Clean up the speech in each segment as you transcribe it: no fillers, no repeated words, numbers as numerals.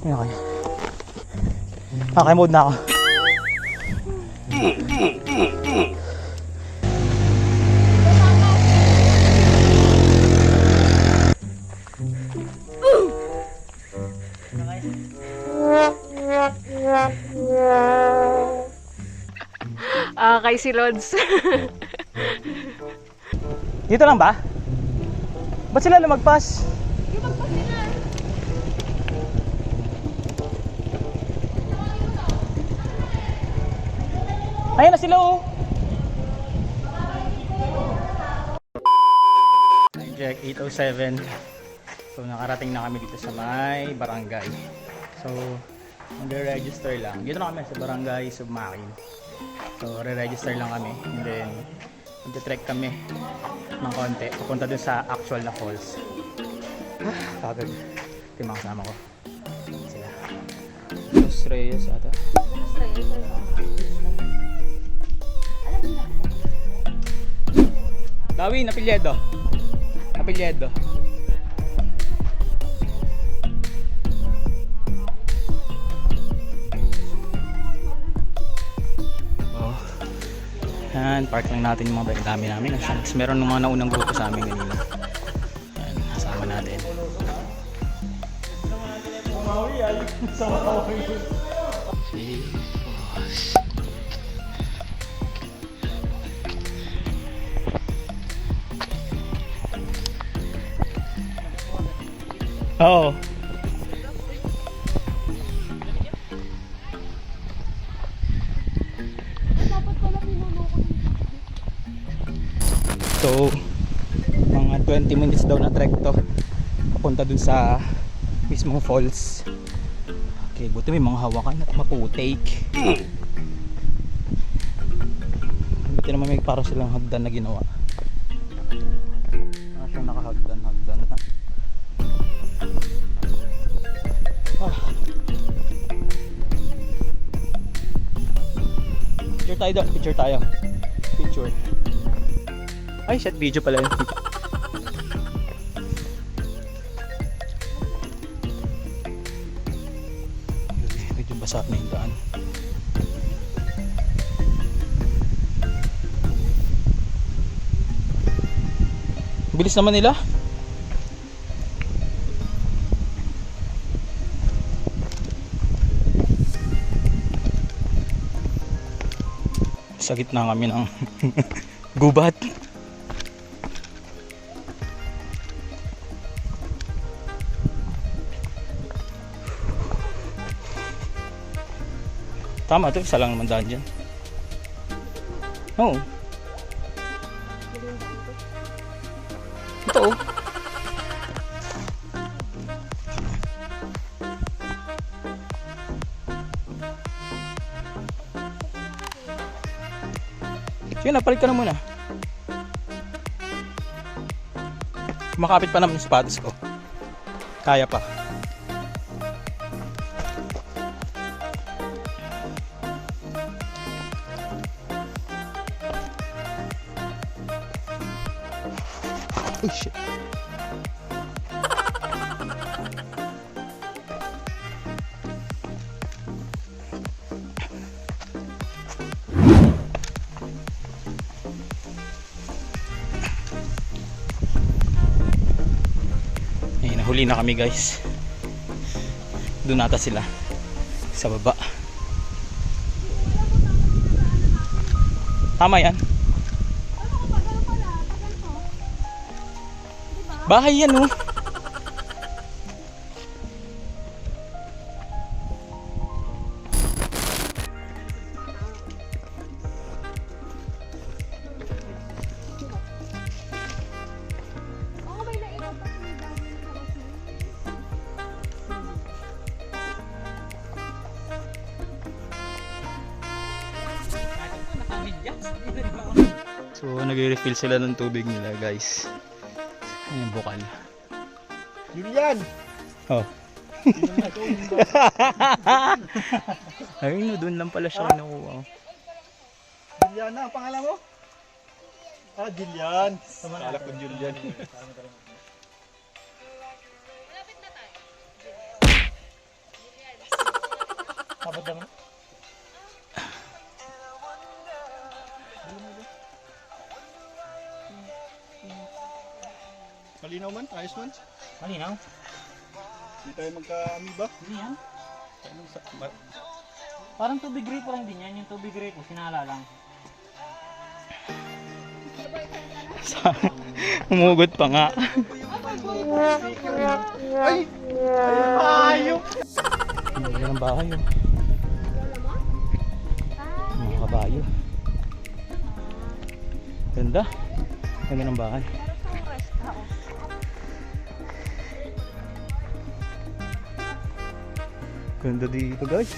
Okay. Okay, mode na ako. Kay si Lods. Dito lang ba? Ba't sila lumagpas? Lumagpas sila. Ayun na sila oh. Jack 807. So nakarating na kami dito sa may barangay. So mag-register lang. Dito na kami sa barangay Submakin. So re-register lang kami and then mag-trek kami ng konti papunta dun sa actual na falls. Kagad. Ito yung mga kasama ko. Sila Los Reyes ata. Dawin, apelyedo. Apelyedo. Oh. Yan, park lang natin yung mga bike. Dami namin. Meron ng mga naunang grupo sa amin kanina. Yan, kasama natin. Si boss. Oo. So, mga 20 minutes daw na trek to. Papunta dun sa mismong falls. Okay, buti may mga hawakan at maputik. Buti naman may para silang hagdan na ginawa. Siyang nakahagdan na. Picture tayo. Picture. Ay, shit, video pala yun. Medyo basa na yung daan. Bilis naman nila. Sa gitna kami ng gubat. Tama to, isa lang naman daan dyan. Oo. Ito oh. Sige na, palit ka na muna. Makapit pa naman yung sapatos ko. Kaya pa. Oh shit. Huli na kami guys. Doon ata sila sa baba. Tama yan. Bahay yan oh. So nagre-refill sila ng tubig nila guys. Ayan yung bukal. Julian! Oh. Ayun no, doon lang pala siya nakuha. Julian na, ang pangalan mo? Ah, Julian. Kala ko Julian. Apat lang. Malinaw man? Ayos man? Malinaw? Hindi tayo magka-amoeba? Hindi yan. Parang tubig gripo lang din yan. Yung tubig gripo, sinala lang. Umugot pa nga. Ay! Ayop! Ganda ng bahay yun. Mga kabayo. Ganda. Ganda ng bahay. Ganda dito guys.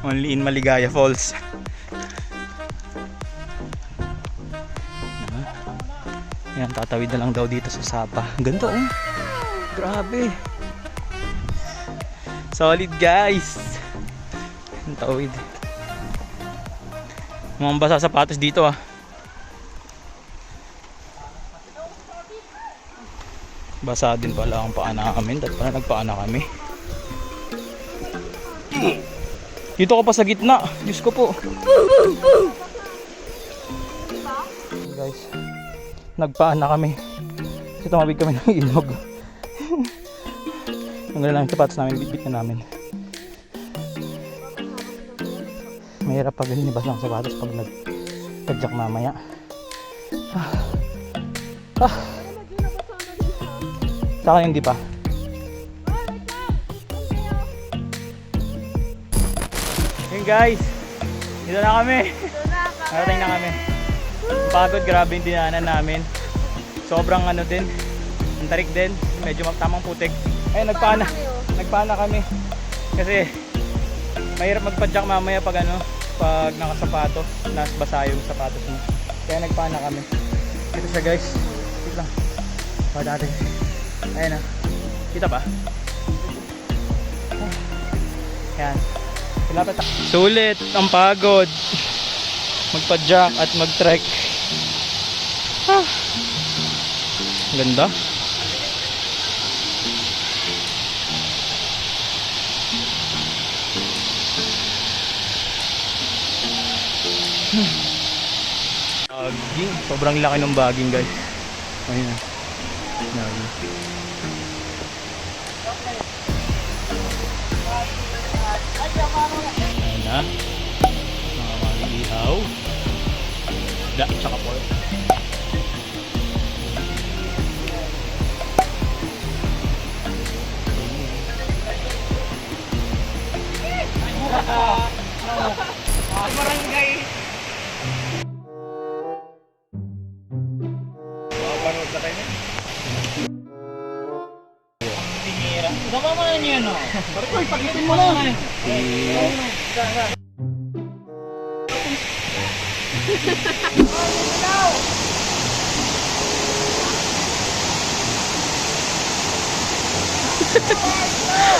Only in Maligaya Falls. Yan, tatawid na lang daw dito sa Sapa. Ganda oh. Grabe. Solid guys. Ang tawid. Mukhang basa sapatos dito ah. Basa din pala ang paa namin. Dahil pala nagpaana kami. Dito ka pa sa gitna. Diyos ko po. Guys, nagpaan na kami. Kasi tumabig kami ng ilog. Ang ganda lang yung sapatos namin, bitbit na namin. Mahirap pag hinibas ng sapatos pag nagtadyak mamaya. Saka hindi pa. Yun guys, dito na kami. Narating na kami. Pagod, grabe yung dinaanan namin. Sobrang ano din, ang tarik din, medyo tamang putik. Ay, nagpana kami. Kasi mahirap magpadyak mamaya pag ano, pag nakasapatos, basa yung sapatos mo. Kaya nagpana kami. Dito siya guys. Wait lang. Pa natin. Ayan na. Kita ba? Ayan. Sulit ang pagod. Magpadyak at mag-trek. Ganda. Baging. Sobrang laki ng baging guys. Ayun. Baging. Ayan na. Mga mag-ihaw. Da, tsaka pork. Barangay. Makapanood na kayo niya? Tinira. Sama mo na niyo no. Pare ko, ipakitin mo na!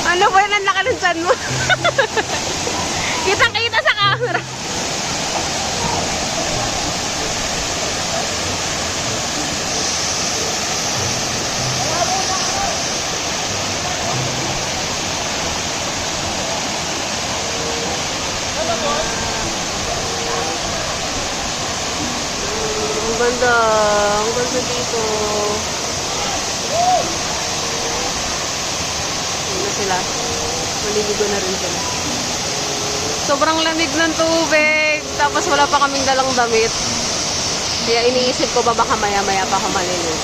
Ano ba yan ang laki ng tiyan mo? Kitang-kita sa camera. Ang ganda. Ang ganda dito. Ano sila? Maliligo na rin sila. Sobrang lamig ng tubig. Tapos wala pa kaming dalang damit. Kaya iniisip ko ba baka maya-maya pa ako maliligo.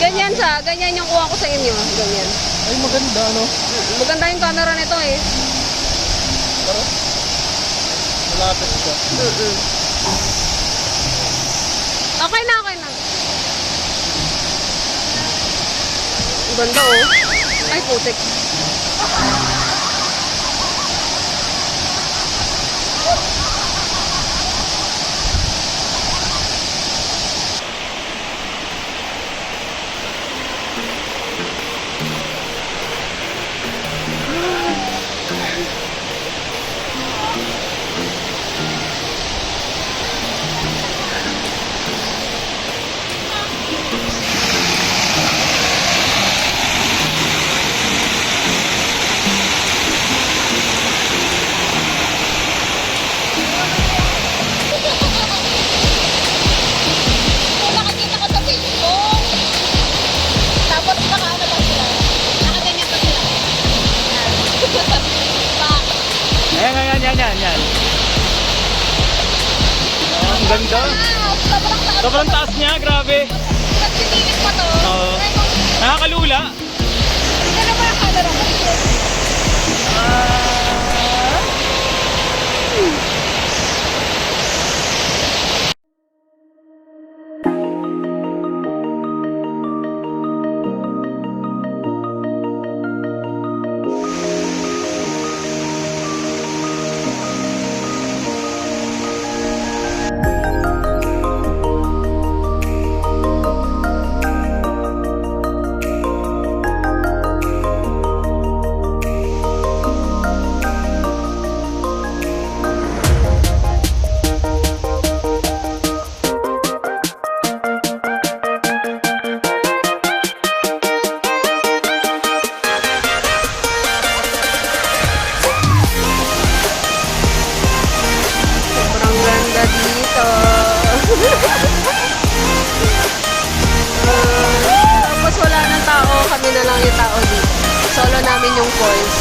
Ganyan siya. Ganyan yung kuha ko sa inyo. Ganyan. Ay, maganda, no? Maganda yung camera nito eh. Tara. Malapit siya. Okay na, okay na. Ang ganda oh. Ay, putik. yan. Oh, ang ganda. Sobrang taas niya, grabe. Pagpipilit pa to. Oo. Nakakalula. Hindi na ba camera mo? Sobrang ganda dito. Tapos wala nang tao. Kami na lang yung tao dito. Solo namin yung falls.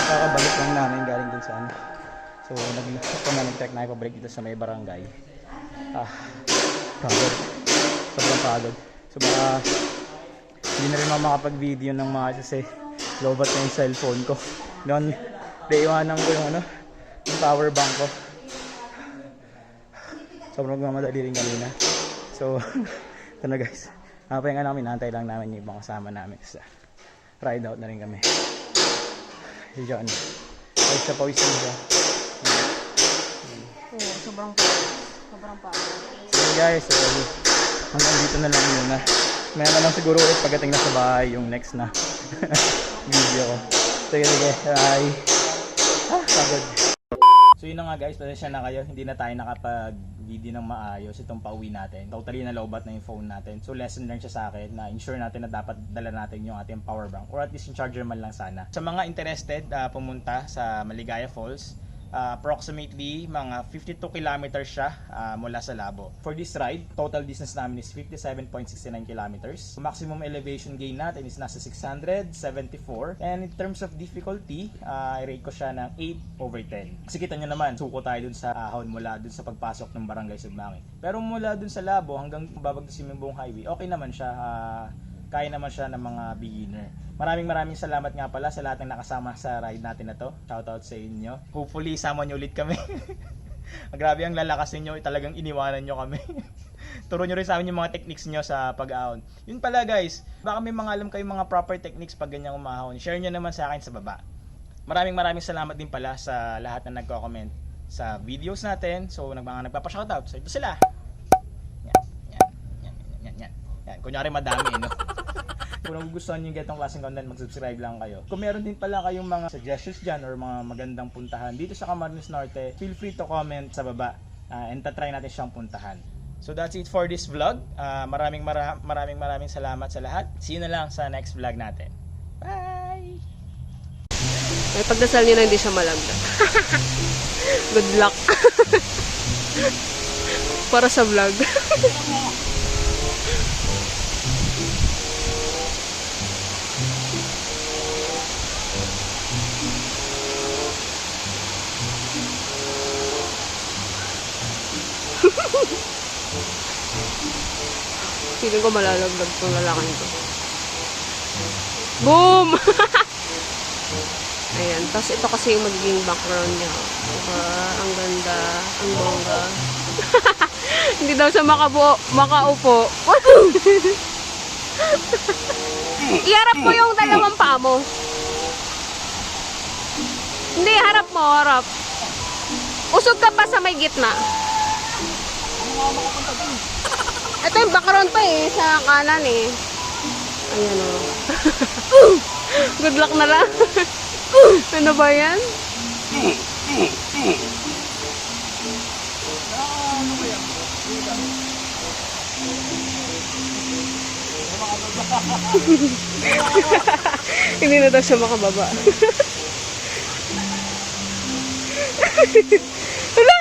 Kakabalik lang namin galing dun sa ano. So nag-check na pabalik dito sa may barangay. Pagod. Sobrang pagod. So baka hindi na rin ako makapag-video ng mga kasi lobat na yung cellphone ko. Noon, iwanan ko yung ano, yung power bank ko. Sobrang mamadali rin kanina. So, ito na guys. Pahinga namin, nantay lang namin yung ibang kasama namin sa ride out na rin kami. Diyan. Ay, sa pawis na siya. Oo, sobrang pagod. Sobrang pagod. So guys, hanggang dito na lang muna. Meron na lang siguro ulit pagdating na sa bahay yung next na video ko. Sige, bye. Pagod. So yun na nga guys, pasensya na kayo. Hindi na tayo nakapag-video ng maayos itong pauwi natin. Totally nalobat na yung phone natin. So lesson learned siya sa akin na ensure natin na dapat dala natin yung ating power bank or at least yung charger man lang sana. Sa mga interested pumunta sa Maligaya Falls, approximately mga 52 kilometers siya mula sa Labo. For this ride, total distance namin is 57.69 kilometers. Maximum elevation gain natin is nasa 674. And in terms of difficulty, I-rate ko siya ng 8/10. Kasi kita nyo naman, suko tayo dun sa ahon mula dun sa pagpasok ng Barangay Sugmangin. Pero mula dun sa Labo hanggang babagdasin yung buong highway, okay naman siya. Kaya naman siya ng mga beginner. Maraming salamat nga pala sa lahat ng nakasama sa ride natin na to. Shoutout sa inyo. Hopefully, sama nyo ulit kami. Grabe ang lalakas ninyo. Talagang iniwanan nyo kami. Turo nyo rin sa amin yung mga techniques nyo sa pag-ahon. Yun pala guys, baka may mga alam kayong mga proper techniques pag ganyang umahon. Share nyo naman sa akin sa baba. Maraming salamat din pala sa lahat na nagko-comment sa videos natin. So, mga nagpapa-shoutout. So, ito sila. Yan. Kunyari madami, no? Kung nagugustuhan nyo yung ganitong klaseng content, mag-subscribe lang kayo. Kung meron din pala kayong mga suggestions dyan or mga magandang puntahan dito sa Camarines Norte, feel free to comment sa baba and tatry natin siyang puntahan. So that's it for this vlog. Maraming salamat sa lahat. See you na lang sa next vlog natin. Bye! May pagdasal niyo na hindi siya malagda. Good luck. Para sa vlog. Feeling ko malalaglag tong lalaking to. Boom! Ayan. Tapos ito kasi yung magiging background niya. Diba? Ang ganda. Ang bongga. Hindi daw siya makaupo. Iharap mo yung dalawang paa mo. Hindi, harap mo, harap. Usog ka pa sa may gitna. Ito yung background pa eh, sa kanan eh. Ayan o. Good luck na lang. Ano ba yan? Hindi na daw siya makababa. Wala!